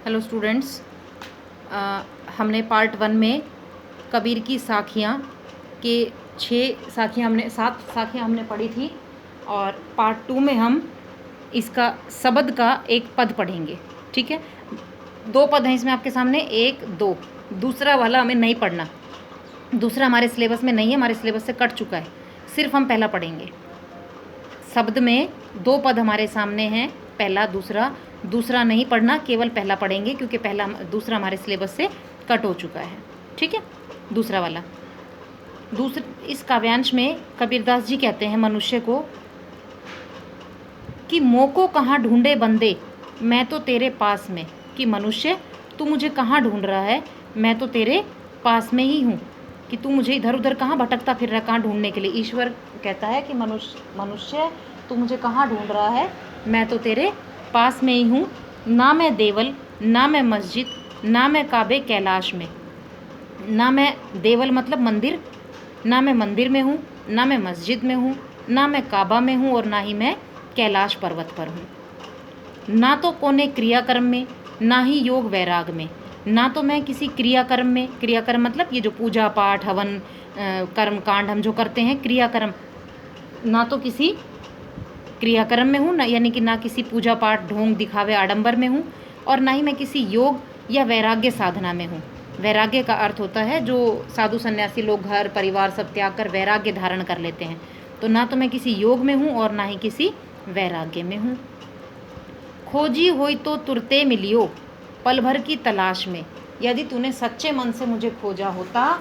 Hello students, हमने part 1 में कबीर की साखियाँ के 7 साखियाँ हमने पढ़ी थी और पार्ट 2 में हम इसका शब्द का एक पद पढ़ेंगे। ठीक है, 2 पद हैं इसमें आपके सामने, 1 2। दूसरा वाला हमें नहीं पढ़ना, दूसरा हमारे सिलेबस में नहीं है, हमारे सिलेबस से कट चुका है, सिर्फ हम पहला पढ़ेंगे। शब्द में 2 पद हमारे सामने हैं, पहला दूसरा नहीं पढ़ना, केवल पहला पढ़ेंगे क्योंकि दूसरा हमारे सिलेबस से कट हो चुका है। ठीक है, दूसरा वाला। इस काव्यांश में कबीरदास जी कहते हैं मनुष्य को कि मोको कहाँ ढूंढे बंदे, मैं तो तेरे पास में। कि मनुष्य, तू मुझे कहाँ ढूंढ रहा है, मैं तो तेरे पास में ही हूँ। कि तू मुझे इधर उधर कहाँ भटकता फिर रहा, कहाँ ढूंढने के लिए। ईश्वर कहता है कि मनुष्य तू मुझे कहाँ ढूंढ रहा है, मैं तो तेरे पास में ही हूँ। ना मैं देवल, ना मैं मस्जिद, ना मैं काबे कैलाश में। ना मैं देवल मतलब मंदिर, ना मैं मंदिर में हूँ, ना मैं मस्जिद में हूँ, ना मैं काबा में हूँ और ना ही मैं कैलाश पर्वत पर हूँ। ना तो कोने क्रियाकर्म में, ना ही योग वैराग में। ना तो मैं किसी क्रियाकर्म में, क्रियाकर्म मतलब ये जो पूजा पाठ हवन कर्म कांड हम जो करते हैं क्रियाकर्म, ना तो किसी क्रियाकर्म में हूँ, ना यानी कि ना किसी पूजा पाठ ढोंग दिखावे आडंबर में हूँ, और ना ही मैं किसी योग या वैराग्य साधना में हूँ। वैराग्य का अर्थ होता है जो साधु सन्यासी लोग घर परिवार सब त्याग कर वैराग्य धारण कर लेते हैं। तो ना तो मैं किसी योग में हूँ और ना ही किसी वैराग्य में हूँ। खोजी होई तो तुरते मिलियो, पल भर की तलाश में। यदि तूने सच्चे मन से मुझे खोजा होता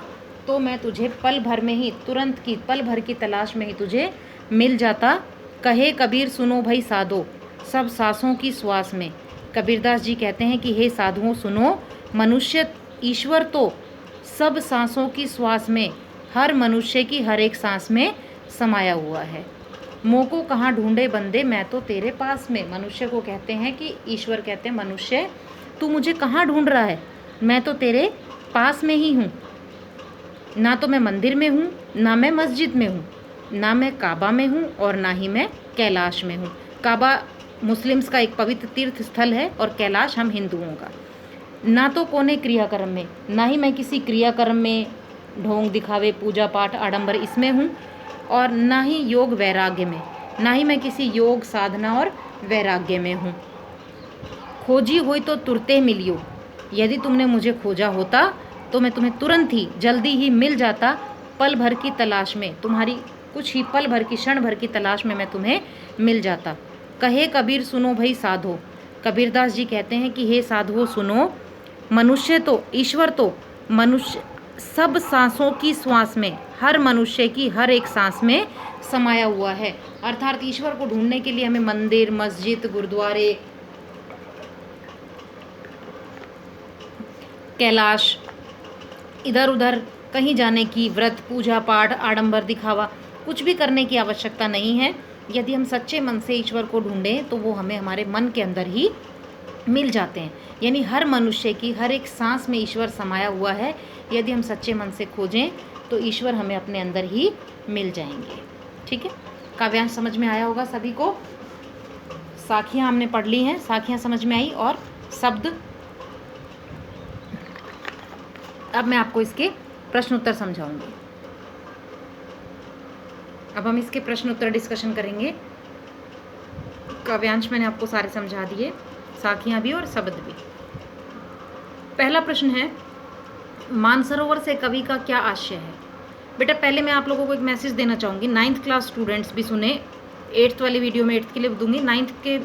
तो मैं तुझे पल भर में ही, तुरंत की पल भर की तलाश में ही तुझे मिल जाता। कहे कबीर सुनो भाई साधो, सब सांसों की श्वास में। कबीरदास जी कहते हैं कि हे साधुओं सुनो, मनुष्य ईश्वर तो सब सांसों की श्वास में, हर मनुष्य की हर एक सांस में समाया हुआ है। मोको कहाँ ढूंढे बंदे, मैं तो तेरे पास में। मनुष्य को कहते हैं कि ईश्वर कहते हैं मनुष्य तू मुझे कहाँ ढूंढ रहा है, मैं तो तेरे पास में ही हूँ। ना तो मैं मंदिर में हूँ, ना मैं मस्जिद में हूँ, ना मैं काबा में हूँ और ना ही मैं कैलाश में हूँ। काबा मुस्लिम्स का एक पवित्र तीर्थ स्थल है और कैलाश हम हिंदुओं का। ना तो कोने क्रियाकर्म में, ना ही मैं किसी क्रियाकर्म में ढोंग दिखावे पूजा पाठ आडंबर इसमें हूँ, और ना ही योग वैराग्य में, ना ही मैं किसी योग साधना और वैराग्य में हूँ। खोजी हुई तो तुरते मिलियो, यदि तुमने मुझे खोजा होता तो मैं तुम्हें तुरंत ही जल्दी ही मिल जाता। पल भर की तलाश में, तुम्हारी कुछ ही पल भर की क्षण भर की तलाश में मैं तुम्हें मिल जाता। कहे कबीर सुनो भाई साधो, कबीरदास जी कहते हैं कि हे साधुओं सुनो, मनुष्य तो ईश्वर तो मनुष्य सब सांसों की श्वास में, हर मनुष्य की हर एक सांस में समाया हुआ है। अर्थात ईश्वर को ढूंढने के लिए हमें मंदिर मस्जिद गुरुद्वारे कैलाश इधर उधर कहीं जाने की, व्रत पूजा पाठ आडंबर दिखावा कुछ भी करने की आवश्यकता नहीं है। यदि हम सच्चे मन से ईश्वर को ढूंढें तो वो हमें हमारे मन के अंदर ही मिल जाते हैं। यानी हर मनुष्य की हर एक सांस में ईश्वर समाया हुआ है। यदि हम सच्चे मन से खोजें तो ईश्वर हमें अपने अंदर ही मिल जाएंगे। ठीक है, काव्यांश समझ में आया होगा सभी को। साखियाँ हमने पढ़ ली हैं, साखियाँ समझ में आई और शब्द। अब मैं आपको इसके प्रश्न उत्तर समझाऊंगी। अब हम इसके प्रश्न उत्तर डिस्कशन करेंगे। काव्यांश मैंने आपको सारे समझा दिए, साखियाँ भी और शब्द भी। पहला प्रश्न है, मानसरोवर से कवि का क्या आशय है। बेटा पहले मैं आप लोगों को एक मैसेज देना चाहूँगी, 9th क्लास स्टूडेंट्स भी सुने, 8th वाली वीडियो में 8th के लिए दूंगी, 9th के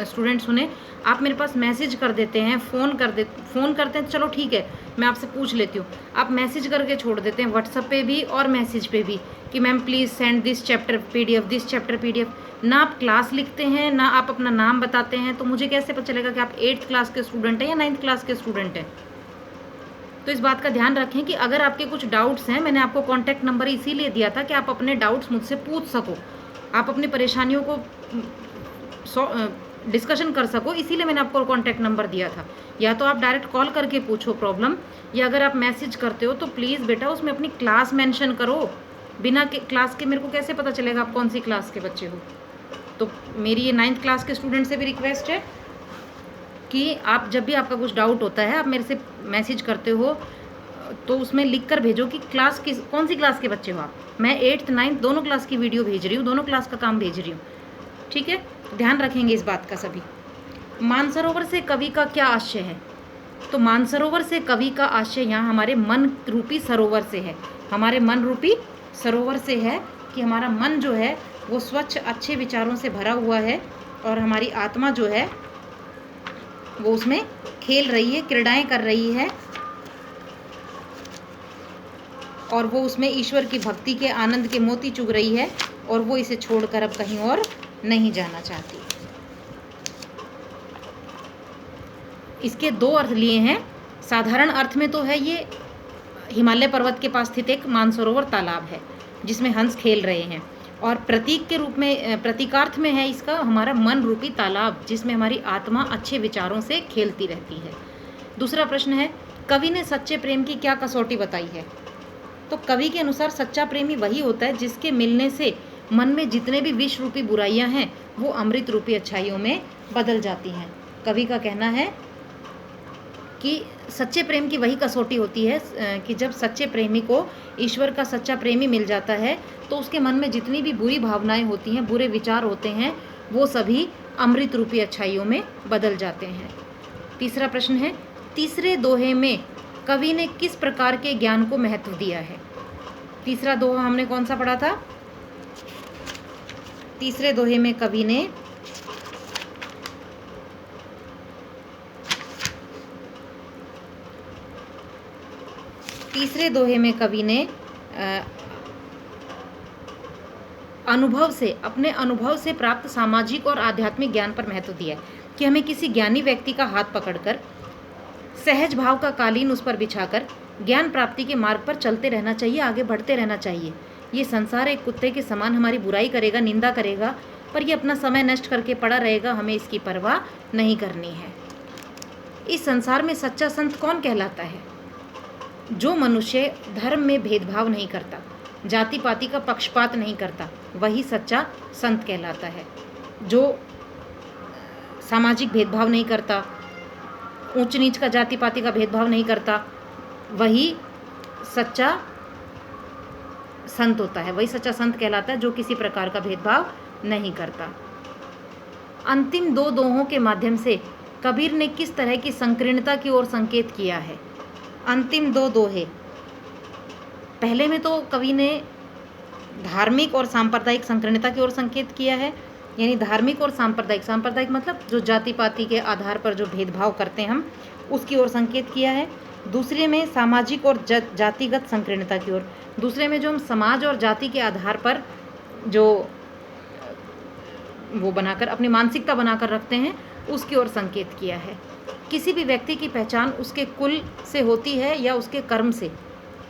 स्टूडेंट सुने। आप मेरे पास मैसेज कर देते हैं, फ़ोन करते हैं, चलो ठीक है मैं आपसे पूछ लेती हूँ। आप मैसेज करके छोड़ देते हैं व्हाट्सएप पे भी और मैसेज पे भी कि ma'am please send this chapter PDF, this chapter PDF। ना आप क्लास लिखते हैं ना आप अपना नाम बताते हैं, तो मुझे कैसे पता चलेगा कि आप 8th क्लास के स्टूडेंट हैं या 9th क्लास के स्टूडेंट हैं। तो इस बात का ध्यान रखें कि अगर आपके कुछ डाउट्स हैं, मैंने आपको कॉन्टैक्ट नंबर इसीलिए दिया था कि आप अपने डाउट्स मुझसे पूछ सको, आप अपनी परेशानियों को डिस्कशन कर सको, इसीलिए मैंने आपको कॉन्टैक्ट नंबर दिया था। या तो आप डायरेक्ट कॉल करके पूछो प्रॉब्लम, या अगर आप मैसेज करते हो तो प्लीज़ बेटा उसमें अपनी क्लास मेंशन करो। बिना क्लास के मेरे को कैसे पता चलेगा आप कौन सी क्लास के बच्चे हो। तो मेरी ये 9th क्लास के स्टूडेंट से भी रिक्वेस्ट है कि आप जब भी आपका कुछ डाउट होता है आप मेरे से मैसेज करते हो, तो उसमें लिख कर भेजो कि क्लास किस कौन सी क्लास के बच्चे हो आप। मैं 8th 9th दोनों क्लास की वीडियो भेज रही हूँ, दोनों क्लास का काम भेज रही हूँ, ठीक है। ध्यान रखेंगे इस बात का सभी। मानसरोवर से कवि का क्या आशय है? तो मानसरोवर से कवि का आशय यहाँ हमारे मन रूपी सरोवर से है, हमारे मन रूपी सरोवर से है कि हमारा मन जो है वो स्वच्छ अच्छे विचारों से भरा हुआ है और हमारी आत्मा जो है वो उसमें खेल रही है, क्रीड़ाएं कर रही है और वो उसमें ईश्वर की भक्ति के आनंद के मोती चुग रही है और वो इसे छोड़कर अब कहीं और नहीं जाना चाहती। इसके दो अर्थ लिए हैं। साधारण अर्थ में तो है ये हिमालय पर्वत के पास स्थित एक मानसरोवर तालाब है जिसमें हंस खेल रहे हैं, और प्रतीक के रूप में प्रतीकार्थ में है इसका हमारा मन रूपी तालाब जिसमें हमारी आत्मा अच्छे विचारों से खेलती रहती है। दूसरा प्रश्न है, कवि ने सच्चे प्रेम की क्या कसौटी बताई है? तो कवि के अनुसार सच्चा प्रेमी वही होता है जिसके मिलने से मन में जितने भी विष रूपी बुराइयां हैं वो अमृत रूपी अच्छाइयों में बदल जाती हैं। कवि का कहना है कि सच्चे प्रेम की वही कसौटी होती है कि जब सच्चे प्रेमी को ईश्वर का सच्चा प्रेमी मिल जाता है तो उसके मन में जितनी भी बुरी भावनाएं होती हैं, बुरे विचार होते हैं, वो सभी अमृत रूपी अच्छाइयों में बदल जाते हैं। तीसरा प्रश्न है, तीसरे दोहे में कवि ने किस प्रकार के ज्ञान को महत्व दिया है? तीसरा दोहा हमने कौन सा पढ़ा था? तीसरे दोहे में कवि ने अपने अनुभव से प्राप्त सामाजिक और आध्यात्मिक ज्ञान पर महत्व दिया है कि हमें किसी ज्ञानी व्यक्ति का हाथ पकड़कर सहज भाव का कालीन उस पर बिछाकर ज्ञान प्राप्ति के मार्ग पर चलते रहना चाहिए, आगे बढ़ते रहना चाहिए। ये संसार एक कुत्ते के समान हमारी बुराई करेगा, निंदा करेगा, पर ये अपना समय नष्ट करके पड़ा रहेगा, हमें इसकी परवाह नहीं करनी है। इस संसार में सच्चा संत कौन कहलाता है? जो मनुष्य धर्म में भेदभाव नहीं करता, जाति पाति का पक्षपात नहीं करता, वही सच्चा संत कहलाता है। जो सामाजिक भेदभाव नहीं करता, ऊंच नीच का जाति पाति का भेदभाव नहीं करता, वही सच्चा संत होता है, वही सच्चा संत कहलाता है जो किसी प्रकार का भेदभाव नहीं करता। अंतिम दो दोहों के माध्यम से कबीर ने किस तरह की संकीर्णता की ओर संकेत किया है? अंतिम दो दोहे, पहले में तो कवि ने धार्मिक और सांप्रदायिक संकीर्णता की ओर संकेत किया है, यानी धार्मिक और सांप्रदायिक मतलब जो जाति पाति के आधार पर जो भेदभाव करते हैं हम, उसकी ओर संकेत किया है। दूसरे में सामाजिक और जातिगत संकीर्णता की ओर, दूसरे में जो हम समाज और जाति के आधार पर जो वो बनाकर अपनी मानसिकता बनाकर रखते हैं उसकी ओर संकेत किया है। किसी भी व्यक्ति की पहचान उसके कुल से होती है या उसके कर्म से?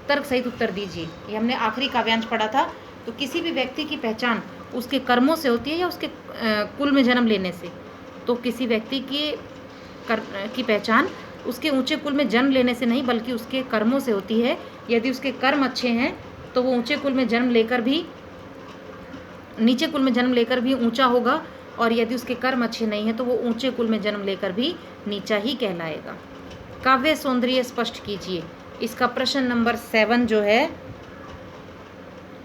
तर्क सहित उत्तर दीजिए। ये हमने आखिरी काव्यांश पढ़ा था। तो किसी भी व्यक्ति की पहचान उसके कर्मों से होती है या उसके कुल में जन्म लेने से? तो किसी व्यक्ति की पहचान उसके ऊंचे कुल में जन्म लेने से नहीं बल्कि उसके कर्मों से होती है। यदि उसके कर्म अच्छे हैं तो वो ऊंचे कुल में जन्म लेकर भी नीचे कुल में जन्म लेकर भी ऊंचा होगा, और यदि उसके कर्म अच्छे नहीं हैं तो वो ऊंचे कुल में जन्म लेकर भी नीचा ही कहलाएगा। काव्य सौंदर्य स्पष्ट कीजिए। इसका प्रश्न नंबर 7 जो है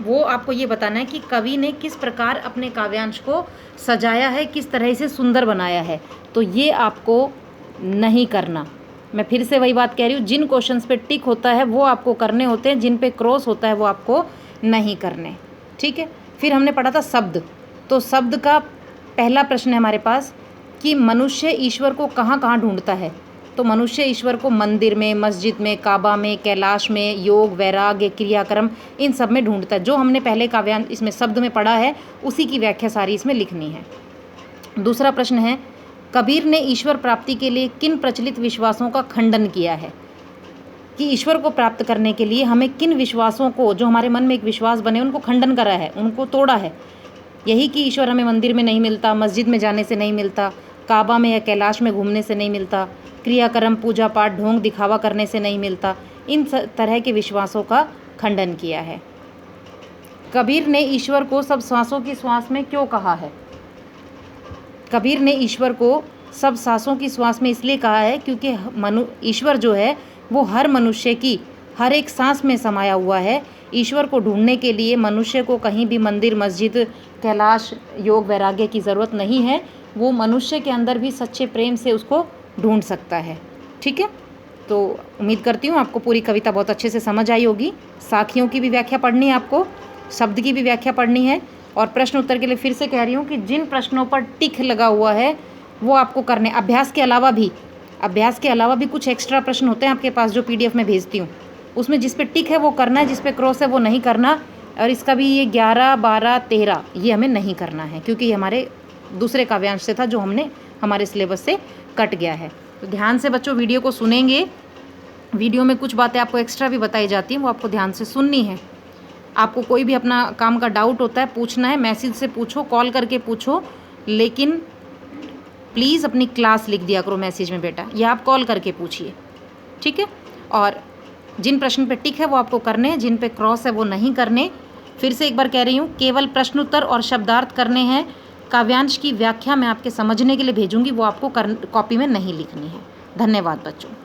वो आपको ये बताना है कि कवि ने किस प्रकार अपने काव्यांश को सजाया है, किस तरह से सुंदर बनाया है। तो ये आपको नहीं करना। मैं फिर से वही बात कह रही हूँ, जिन क्वेश्चंस पे टिक होता है वो आपको करने होते हैं, जिन पे क्रॉस होता है वो आपको नहीं करने, ठीक है। फिर हमने पढ़ा था शब्द। तो शब्द का पहला प्रश्न है हमारे पास कि मनुष्य ईश्वर को कहाँ कहाँ ढूंढता है? तो मनुष्य ईश्वर को मंदिर में, मस्जिद में, काबा में, कैलाश में, योग, वैराग्य, क्रियाक्रम, इन सब में ढूंढता है। जो हमने पहले काव्यांश इसमें शब्द में पढ़ा है उसी की व्याख्या सारी इसमें लिखनी है। दूसरा प्रश्न है, कबीर ने ईश्वर प्राप्ति के लिए किन प्रचलित विश्वासों का खंडन किया है? कि ईश्वर को प्राप्त करने के लिए हमें किन विश्वासों को, जो हमारे मन में एक विश्वास बने, उनको खंडन करा है, उनको तोड़ा है। यही कि ईश्वर हमें मंदिर में नहीं मिलता, मस्जिद में जाने से नहीं मिलता, काबा में या कैलाश में घूमने से नहीं मिलता, क्रियाक्रम, पूजा पाठ, ढोंग दिखावा करने से नहीं मिलता। इन तरह के विश्वासों का खंडन किया है। कबीर ने ईश्वर को सब श्वासों की श्वास में क्यों कहा है? कबीर ने ईश्वर को सब सांसों की श्वास में इसलिए कहा है क्योंकि ईश्वर जो है वो हर मनुष्य की हर एक सांस में समाया हुआ है। ईश्वर को ढूंढने के लिए मनुष्य को कहीं भी मंदिर, मस्जिद, कैलाश, योग, वैराग्य की ज़रूरत नहीं है। वो मनुष्य के अंदर भी सच्चे प्रेम से उसको ढूंढ सकता है। ठीक है, तो उम्मीद करती हूँ आपको पूरी कविता बहुत अच्छे से समझ आई होगी। साखियों की भी व्याख्या पढ़नी है आपको, शब्द की भी व्याख्या पढ़नी है, और प्रश्न उत्तर के लिए फिर से कह रही हूँ कि जिन प्रश्नों पर टिक लगा हुआ है वो आपको करने। अभ्यास के अलावा भी कुछ एक्स्ट्रा प्रश्न होते हैं आपके पास जो PDF में भेजती हूँ, उसमें जिस पे टिक है वो करना है, जिस पे क्रॉस है वो नहीं करना। और इसका भी ये 11, 12, 13 ये हमें नहीं करना है क्योंकि ये हमारे दूसरे काव्यांश से था जो हमारे सिलेबस से कट गया है। तो ध्यान से बच्चों वीडियो को सुनेंगे। वीडियो में कुछ बातें आपको एक्स्ट्रा भी बताई जाती हैं, वो आपको ध्यान से सुननी है। आपको कोई भी अपना काम का डाउट होता है पूछना है, मैसेज से पूछो, कॉल करके पूछो, लेकिन प्लीज़ अपनी क्लास लिख दिया करो मैसेज में बेटा, या आप कॉल करके पूछिए। ठीक है, और जिन प्रश्न पे टिक है वो आपको करने हैं, जिन पे क्रॉस है वो नहीं करने। फिर से एक बार कह रही हूँ, केवल प्रश्नोत्तर और शब्दार्थ करने हैं। काव्यांश की व्याख्या मैं आपके समझने के लिए भेजूंगी, वो आपको कॉपी में नहीं लिखनी है। धन्यवाद बच्चों।